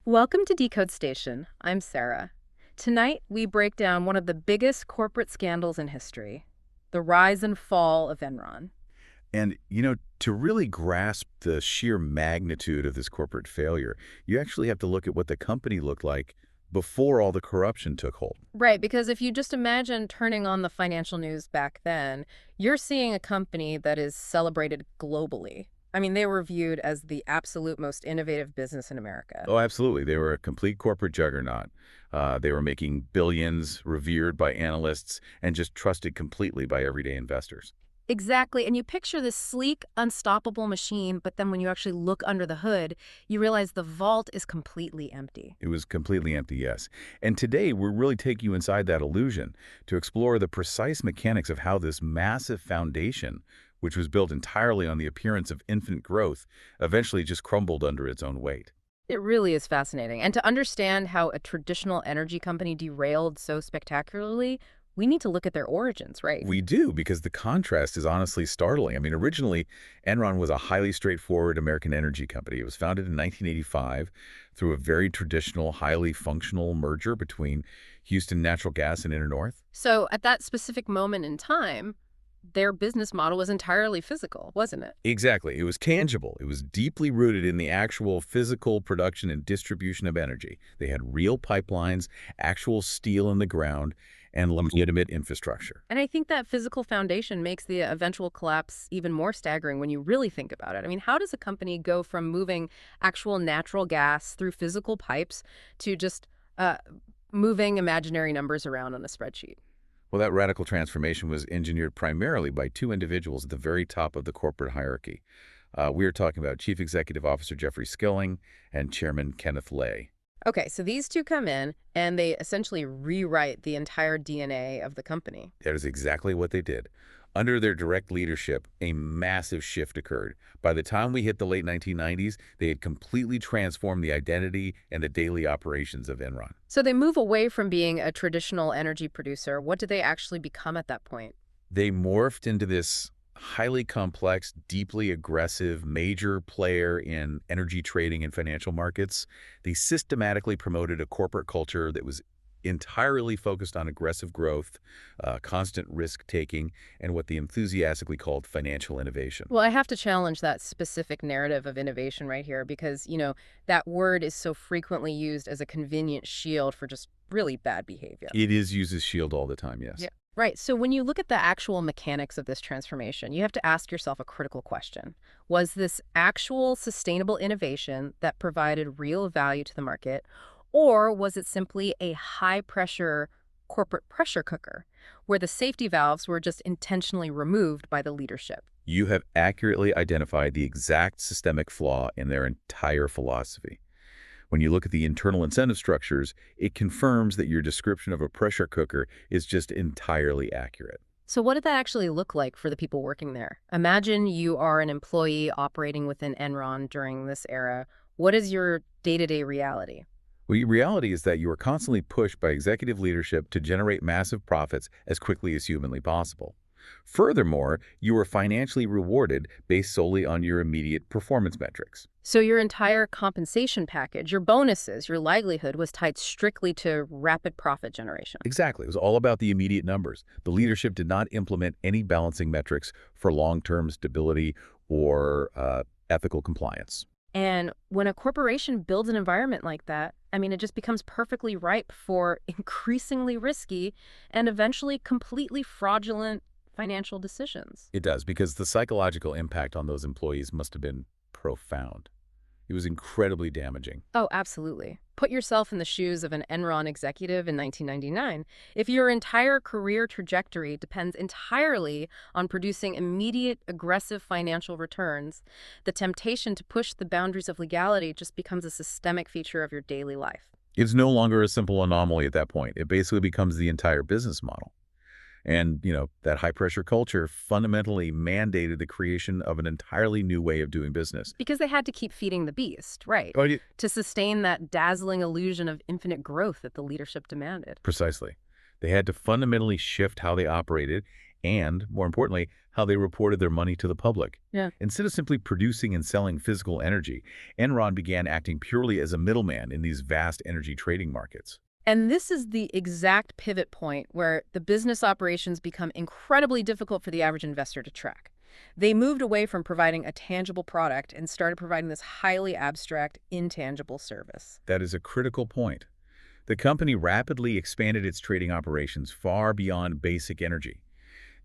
Welcome to Decode Station. I'm Sarah. Tonight, we break down one of the biggest corporate scandals in history, the rise and fall of Enron. And, to really grasp the sheer magnitude of this corporate failure, you actually have to look at what the company looked like before all the corruption took hold. Right, because if you just imagine turning on the financial news back then, you're seeing a company that is celebrated globally. I mean, they were viewed as the absolute most innovative business in America. Oh, absolutely. They were a complete corporate juggernaut. They were making billions, revered by analysts, and just trusted completely by everyday investors. Exactly. And you picture this sleek, unstoppable machine, but then when you actually look under the hood, you realize the vault is completely empty. It was completely empty, yes. And today, we're really taking you inside that illusion to explore the precise mechanics of how this massive foundation, which was built entirely on the appearance of infinite growth, eventually just crumbled under its own weight. It really is fascinating. And to understand how a traditional energy company derailed so spectacularly, we need to look at their origins, right? We do, because the contrast is honestly startling. I mean, originally, Enron was a highly straightforward American energy company. It was founded in 1985 through a very traditional, highly functional merger between Houston Natural Gas and Internorth. So at that specific moment in time, their business model was entirely physical, wasn't it? Exactly. It was tangible. It was deeply rooted in the actual physical production and distribution of energy. They had real pipelines, actual steel in the ground, and legitimate infrastructure. And I think that physical foundation makes the eventual collapse even more staggering when you really think about it. I mean, how does a company go from moving actual natural gas through physical pipes to just uh, moving imaginary numbers around on a spreadsheet? Well, that radical transformation was engineered primarily by two individuals at the very top of the corporate hierarchy. We are talking about Chief Executive Officer Jeffrey Skilling and Chairman Kenneth Lay. Okay, so these two come in and they essentially rewrite the entire DNA of the company. That is exactly what they did. Under their direct leadership, a massive shift occurred. By the time we hit the late 1990s, they had completely transformed the identity and the daily operations of Enron. So they move away from being a traditional energy producer. What do they actually become at that point? They morphed into this highly complex, deeply aggressive, major player in energy trading and financial markets. They systematically promoted a corporate culture that was entirely focused on aggressive growth, constant risk-taking, and what they enthusiastically called financial innovation. Well, I have to challenge that specific narrative of innovation right here because, that word is so frequently used as a convenient shield for just really bad behavior. It is used as shield all the time, yes. Yeah. Right. So when you look at the actual mechanics of this transformation, you have to ask yourself a critical question. Was this actual sustainable innovation that provided real value to the market, or was it simply a high-pressure corporate pressure cooker where the safety valves were just intentionally removed by the leadership? You have accurately identified the exact systemic flaw in their entire philosophy. When you look at the internal incentive structures, it confirms that your description of a pressure cooker is just entirely accurate. So what did that actually look like for the people working there? Imagine you are an employee operating within Enron during this era. What is your day-to-day reality? Well, the reality is that you are constantly pushed by executive leadership to generate massive profits as quickly as humanly possible. Furthermore, you are financially rewarded based solely on your immediate performance metrics. So your entire compensation package, your bonuses, your livelihood was tied strictly to rapid profit generation. Exactly. It was all about the immediate numbers. The leadership did not implement any balancing metrics for long-term stability or ethical compliance. And when a corporation builds an environment like that, I mean, it just becomes perfectly ripe for increasingly risky and eventually completely fraudulent financial decisions. It does, because the psychological impact on those employees must have been profound. It was incredibly damaging. Oh, absolutely. Put yourself in the shoes of an Enron executive in 1999. If your entire career trajectory depends entirely on producing immediate, aggressive financial returns, the temptation to push the boundaries of legality just becomes a systemic feature of your daily life. It's no longer a simple anomaly at that point. It basically becomes the entire business model. And, that high-pressure culture fundamentally mandated the creation of an entirely new way of doing business. Because they had to keep feeding the beast, right? Oh, To sustain that dazzling illusion of infinite growth that the leadership demanded. precisely. They had to fundamentally shift how they operated and, more importantly, how they reported their money to the public. Yeah. Instead of simply producing and selling physical energy, Enron began acting purely as a middleman in these vast energy trading markets. And this is the exact pivot point where the business operations become incredibly difficult for the average investor to track. They moved away from providing a tangible product and started providing this highly abstract, intangible service. That is a critical point. The company rapidly expanded its trading operations far beyond basic energy.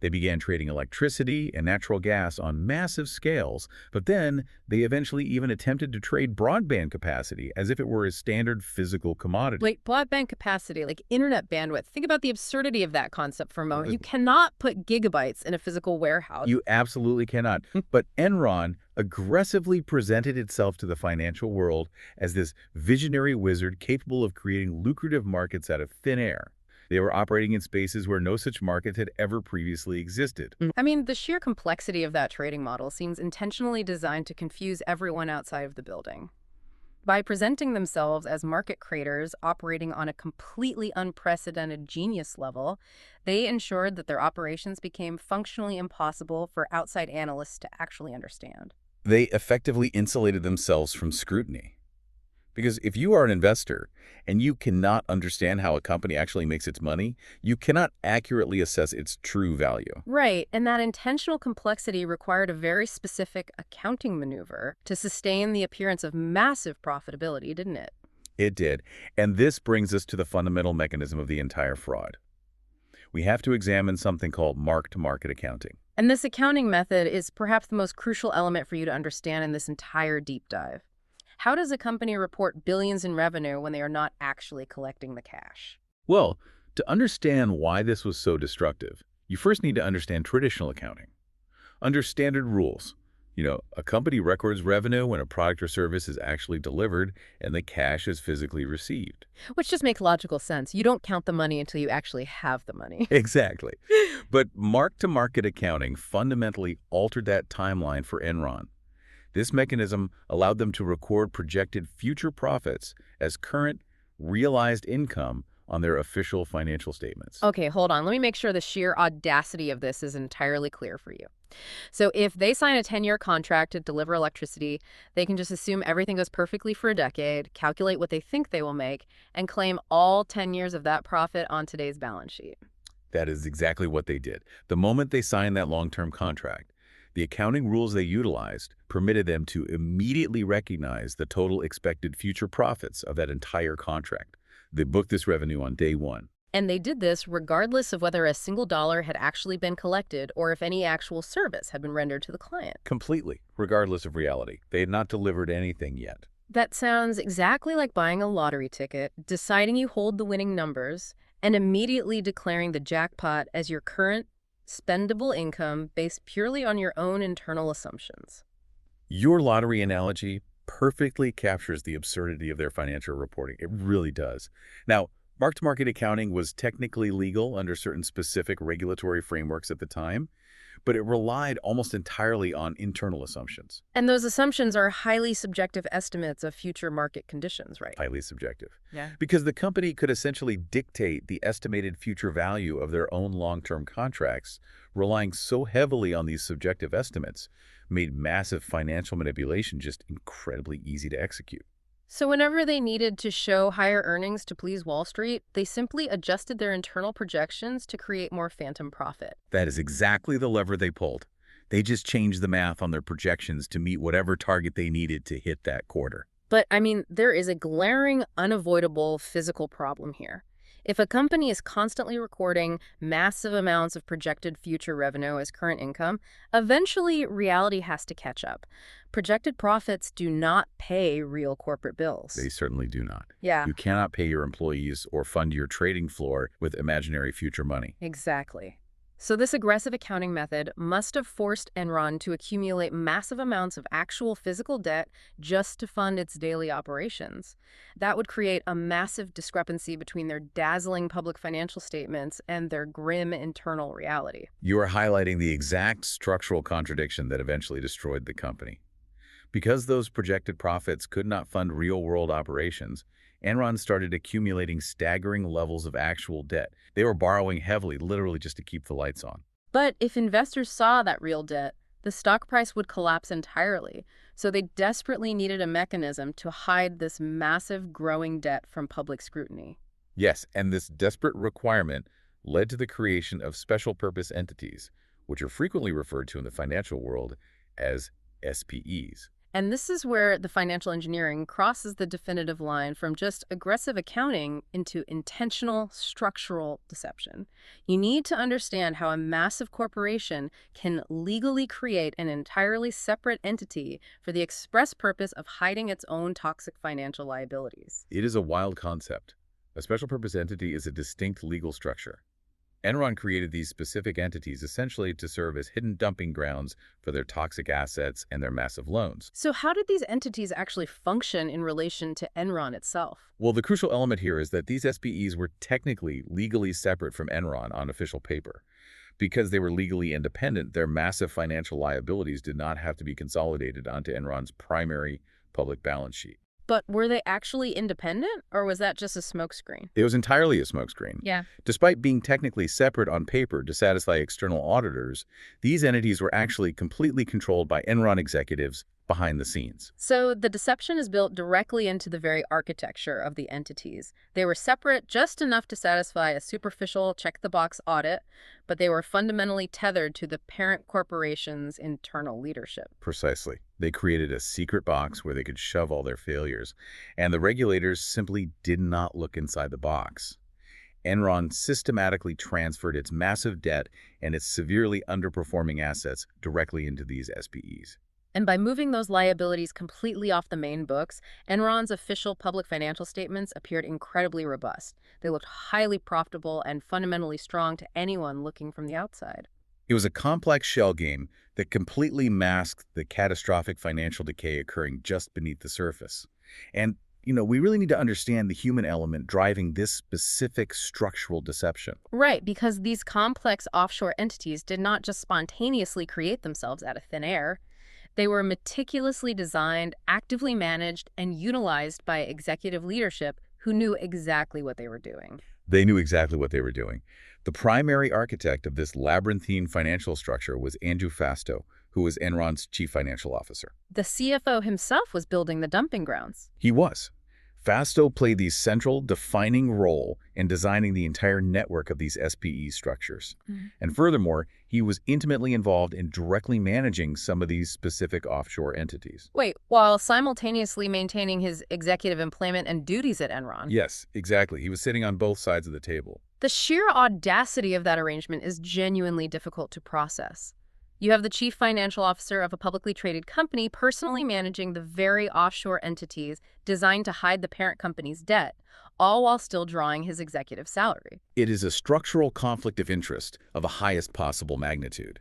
They began trading electricity and natural gas on massive scales, but then they eventually even attempted to trade broadband capacity as if it were a standard physical commodity. Like broadband capacity, like internet bandwidth. Think about the absurdity of that concept for a moment. You cannot put gigabytes in a physical warehouse. You absolutely cannot. But Enron aggressively presented itself to the financial world as this visionary wizard capable of creating lucrative markets out of thin air. They were operating in spaces where no such market had ever previously existed. I mean, the sheer complexity of that trading model seems intentionally designed to confuse everyone outside of the building. By presenting themselves as market creators operating on a completely unprecedented genius level, they ensured that their operations became functionally impossible for outside analysts to actually understand. They effectively insulated themselves from scrutiny. Because if you are an investor and you cannot understand how a company actually makes its money, you cannot accurately assess its true value. Right, and that intentional complexity required a very specific accounting maneuver to sustain the appearance of massive profitability, didn't it? It did. And this brings us to the fundamental mechanism of the entire fraud. We have to examine something called mark-to-market accounting. And this accounting method is perhaps the most crucial element for you to understand in this entire deep dive. How does a company report billions in revenue when they are not actually collecting the cash? Well, to understand why this was so destructive, you first need to understand traditional accounting. Under standard rules, a company records revenue when a product or service is actually delivered and the cash is physically received. Which just makes logical sense. You don't count the money until you actually have the money. Exactly. But mark-to-market accounting fundamentally altered that timeline for Enron. This mechanism allowed them to record projected future profits as current, realized income on their official financial statements. Okay, hold on. Let me make sure the sheer audacity of this is entirely clear for you. So if they sign a 10-year contract to deliver electricity, they can just assume everything goes perfectly for a decade, calculate what they think they will make, and claim all 10 years of that profit on today's balance sheet. That is exactly what they did. The moment they signed that long-term contract, the accounting rules they utilized permitted them to immediately recognize the total expected future profits of that entire contract. They booked this revenue on day one. And they did this regardless of whether a single dollar had actually been collected or if any actual service had been rendered to the client. Completely, regardless of reality. They had not delivered anything yet. That sounds exactly like buying a lottery ticket, deciding you hold the winning numbers, and immediately declaring the jackpot as your current spendable income based purely on your own internal assumptions. Your lottery analogy perfectly captures the absurdity of their financial reporting. It really does. Now, mark-to-market accounting was technically legal under certain specific regulatory frameworks at the time, but it relied almost entirely on internal assumptions. And those assumptions are highly subjective estimates of future market conditions, right? Highly subjective. Yeah. Because the company could essentially dictate the estimated future value of their own long-term contracts, relying so heavily on these subjective estimates, made massive financial manipulation just incredibly easy to execute. So whenever they needed to show higher earnings to please Wall Street, they simply adjusted their internal projections to create more phantom profit. That is exactly the lever they pulled. They just changed the math on their projections to meet whatever target they needed to hit that quarter. But, I mean, there is a glaring, unavoidable physical problem here. If a company is constantly recording massive amounts of projected future revenue as current income, eventually reality has to catch up. Projected profits do not pay real corporate bills. They certainly do not. Yeah, You cannot pay your employees or fund your trading floor with imaginary future money. exactly. So this aggressive accounting method must have forced Enron to accumulate massive amounts of actual physical debt just to fund its daily operations. That would create a massive discrepancy between their dazzling public financial statements and their grim internal reality. You are highlighting the exact structural contradiction that eventually destroyed the company. Because those projected profits could not fund real-world operations, Enron started accumulating staggering levels of actual debt. They were borrowing heavily, literally just to keep the lights on. But if investors saw that real debt, the stock price would collapse entirely. So they desperately needed a mechanism to hide this massive growing debt from public scrutiny. Yes, and this desperate requirement led to the creation of special purpose entities, which are frequently referred to in the financial world as SPEs. And this is where the financial engineering crosses the definitive line from just aggressive accounting into intentional structural deception. You need to understand how a massive corporation can legally create an entirely separate entity for the express purpose of hiding its own toxic financial liabilities. It is a wild concept. A special purpose entity is a distinct legal structure. Enron created these specific entities essentially to serve as hidden dumping grounds for their toxic assets and their massive loans. So how did these entities actually function in relation to Enron itself? Well, the crucial element here is that these SPEs were technically legally separate from Enron on official paper. Because they were legally independent, their massive financial liabilities did not have to be consolidated onto Enron's primary public balance sheet. But were they actually independent, or was that just a smokescreen? It was entirely a smokescreen. Yeah. Despite being technically separate on paper to satisfy external auditors, these entities were actually completely controlled by Enron executives behind the scenes. So the deception is built directly into the very architecture of the entities. They were separate just enough to satisfy a superficial check-the-box audit, but they were fundamentally tethered to the parent corporation's internal leadership. Precisely. They created a secret box where they could shove all their failures, and the regulators simply did not look inside the box. Enron systematically transferred its massive debt and its severely underperforming assets directly into these SPEs. And by moving those liabilities completely off the main books, Enron's official public financial statements appeared incredibly robust. They looked highly profitable and fundamentally strong to anyone looking from the outside. It was a complex shell game that completely masked the catastrophic financial decay occurring just beneath the surface. And, we really need to understand the human element driving this specific structural deception. Right, because these complex offshore entities did not just spontaneously create themselves out of thin air. They were meticulously designed, actively managed, and utilized by executive leadership who knew exactly what they were doing. They knew exactly what they were doing. The primary architect of this labyrinthine financial structure was Andrew Fastow, who was Enron's chief financial officer. The CFO himself was building the dumping grounds. He was. Fastow played the central, defining role in designing the entire network of these SPE structures. And furthermore, he was intimately involved in directly managing some of these specific offshore entities. Wait, while simultaneously maintaining his executive employment and duties at Enron. Yes, exactly. He was sitting on both sides of the table. The sheer audacity of that arrangement is genuinely difficult to process. You have the chief financial officer of a publicly traded company personally managing the very offshore entities designed to hide the parent company's debt, all while still drawing his executive salary. It is a structural conflict of interest of the highest possible magnitude.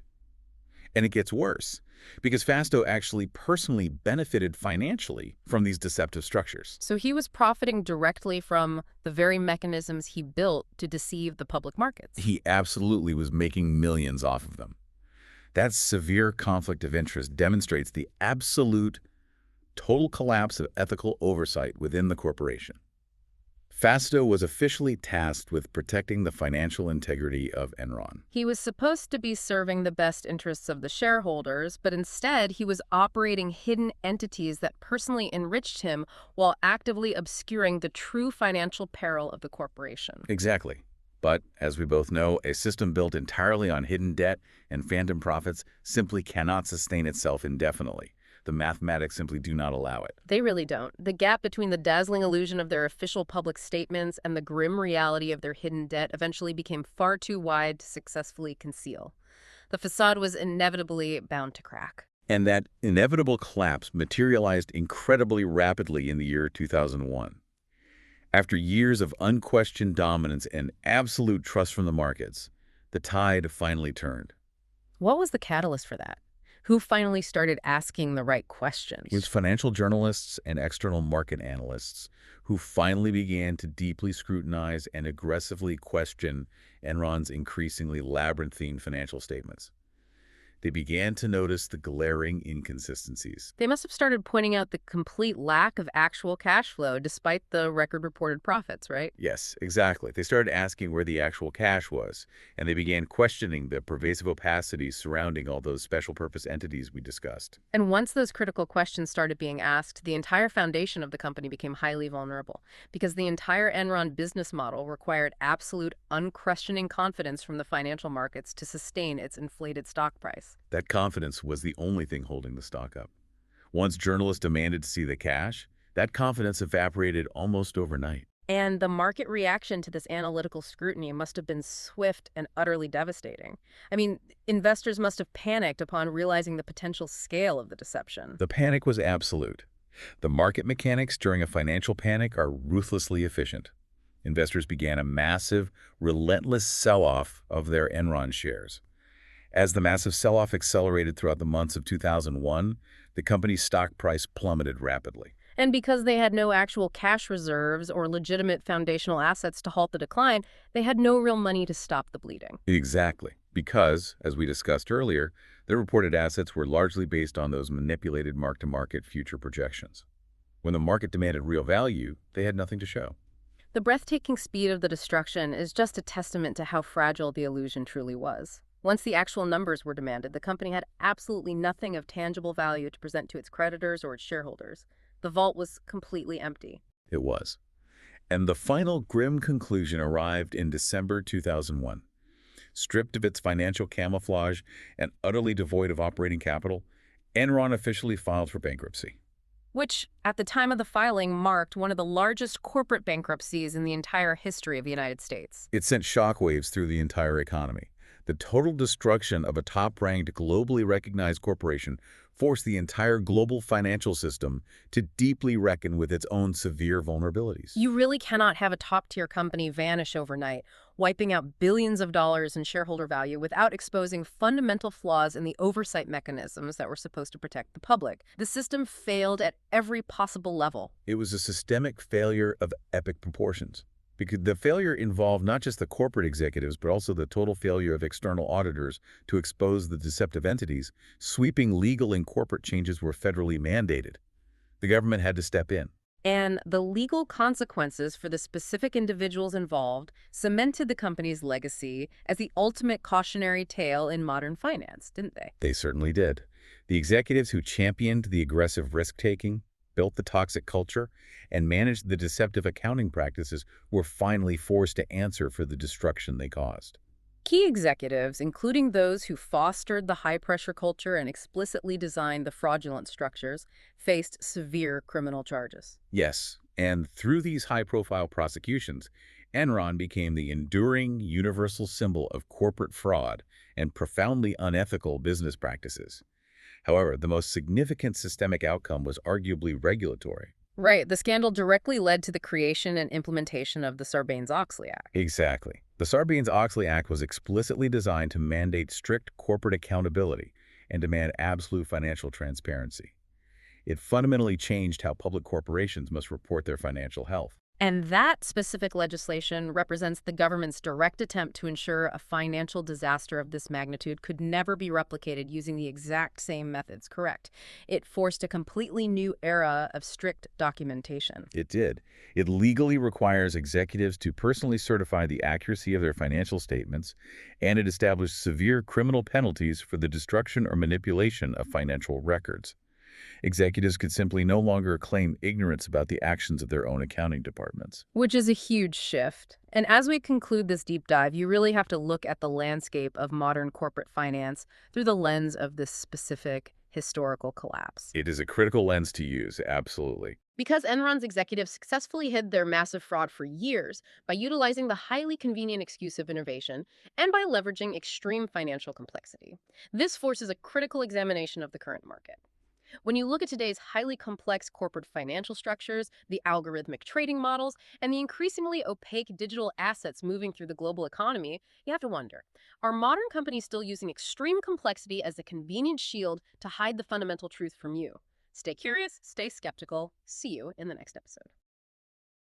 And it gets worse, because Fastow actually personally benefited financially from these deceptive structures. So he was profiting directly from the very mechanisms he built to deceive the public markets. He absolutely was making millions off of them. That severe conflict of interest demonstrates the absolute, total collapse of ethical oversight within the corporation. Fastow was officially tasked with protecting the financial integrity of Enron. He was supposed to be serving the best interests of the shareholders, but instead he was operating hidden entities that personally enriched him while actively obscuring the true financial peril of the corporation. Exactly. But, as we both know, a system built entirely on hidden debt and phantom profits simply cannot sustain itself indefinitely. The mathematics simply do not allow it. They really don't. The gap between the dazzling illusion of their official public statements and the grim reality of their hidden debt eventually became far too wide to successfully conceal. The facade was inevitably bound to crack. And that inevitable collapse materialized incredibly rapidly in the year 2001. After years of unquestioned dominance and absolute trust from the markets, the tide finally turned. What was the catalyst for that? Who finally started asking the right questions? It was financial journalists and external market analysts who finally began to deeply scrutinize and aggressively question Enron's increasingly labyrinthine financial statements. they began to notice the glaring inconsistencies. They must have started pointing out the complete lack of actual cash flow despite the record reported profits, right? Yes, exactly. They started asking where the actual cash was, and they began questioning the pervasive opacity surrounding all those special purpose entities we discussed. And once those critical questions started being asked, the entire foundation of the company became highly vulnerable because the entire Enron business model required absolute, unquestioning confidence from the financial markets to sustain its inflated stock price. That confidence was the only thing holding the stock up. Once journalists demanded to see the cash, that confidence evaporated almost overnight. And the market reaction to this analytical scrutiny must have been swift and utterly devastating. I mean, investors must have panicked upon realizing the potential scale of the deception. The panic was absolute. The market mechanics during a financial panic are ruthlessly efficient. Investors began a massive, relentless sell-off of their Enron shares. As the massive sell-off accelerated throughout the months of 2001, the company's stock price plummeted rapidly. And because they had no actual cash reserves or legitimate foundational assets to halt the decline, they had no real money to stop the bleeding. Exactly, because, as we discussed earlier, their reported assets were largely based on those manipulated mark-to-market future projections. When the market demanded real value, they had nothing to show. The breathtaking speed of the destruction is just a testament to how fragile the illusion truly was. Once the actual numbers were demanded, the company had absolutely nothing of tangible value to present to its creditors or its shareholders. The vault was completely empty. It was. And the final grim conclusion arrived in December 2001. Stripped of its financial camouflage and utterly devoid of operating capital, Enron officially filed for bankruptcy. Which, at the time of the filing, marked one of the largest corporate bankruptcies in the entire history of the United States. It sent shockwaves through the entire economy. The total destruction of a top-ranked, globally recognized corporation forced the entire global financial system to deeply reckon with its own severe vulnerabilities. You really cannot have a top-tier company vanish overnight, wiping out billions of dollars in shareholder value without exposing fundamental flaws in the oversight mechanisms that were supposed to protect the public. The system failed at every possible level. It was a systemic failure of epic proportions, because the failure involved not just the corporate executives, but also the total failure of external auditors to expose the deceptive entities. Sweeping legal and corporate changes were federally mandated. The government had to step in. And the legal consequences for the specific individuals involved cemented the company's legacy as the ultimate cautionary tale in modern finance, didn't they? They certainly did. The executives who championed the aggressive risk-taking, built the toxic culture, and managed the deceptive accounting practices were finally forced to answer for the destruction they caused. Key executives, including those who fostered the high-pressure culture and explicitly designed the fraudulent structures, faced severe criminal charges. Yes, and through these high-profile prosecutions, Enron became the enduring, universal symbol of corporate fraud and profoundly unethical business practices. However, the most significant systemic outcome was arguably regulatory. Right, the scandal directly led to the creation and implementation of the Sarbanes-Oxley Act. Exactly. The Sarbanes-Oxley Act was explicitly designed to mandate strict corporate accountability and demand absolute financial transparency. It fundamentally changed how public corporations must report their financial health. And that specific legislation represents the government's direct attempt to ensure a financial disaster of this magnitude could never be replicated using the exact same methods, correct? It forced a completely new era of strict documentation. It did. It legally requires executives to personally certify the accuracy of their financial statements, and it established severe criminal penalties for the destruction or manipulation of financial records. Executives could simply no longer claim ignorance about the actions of their own accounting departments. Which is a huge shift. And as we conclude this deep dive, you really have to look at the landscape of modern corporate finance through the lens of this specific historical collapse. It is a critical lens to use, absolutely. Because Enron's executives successfully hid their massive fraud for years by utilizing the highly convenient excuse of innovation and by leveraging extreme financial complexity. This forces a critical examination of the current market. When you look at today's highly complex corporate financial structures, the algorithmic trading models, and the increasingly opaque digital assets moving through the global economy, you have to wonder, are modern companies still using extreme complexity as a convenient shield to hide the fundamental truth from you? Stay curious, stay skeptical. See you in the next episode.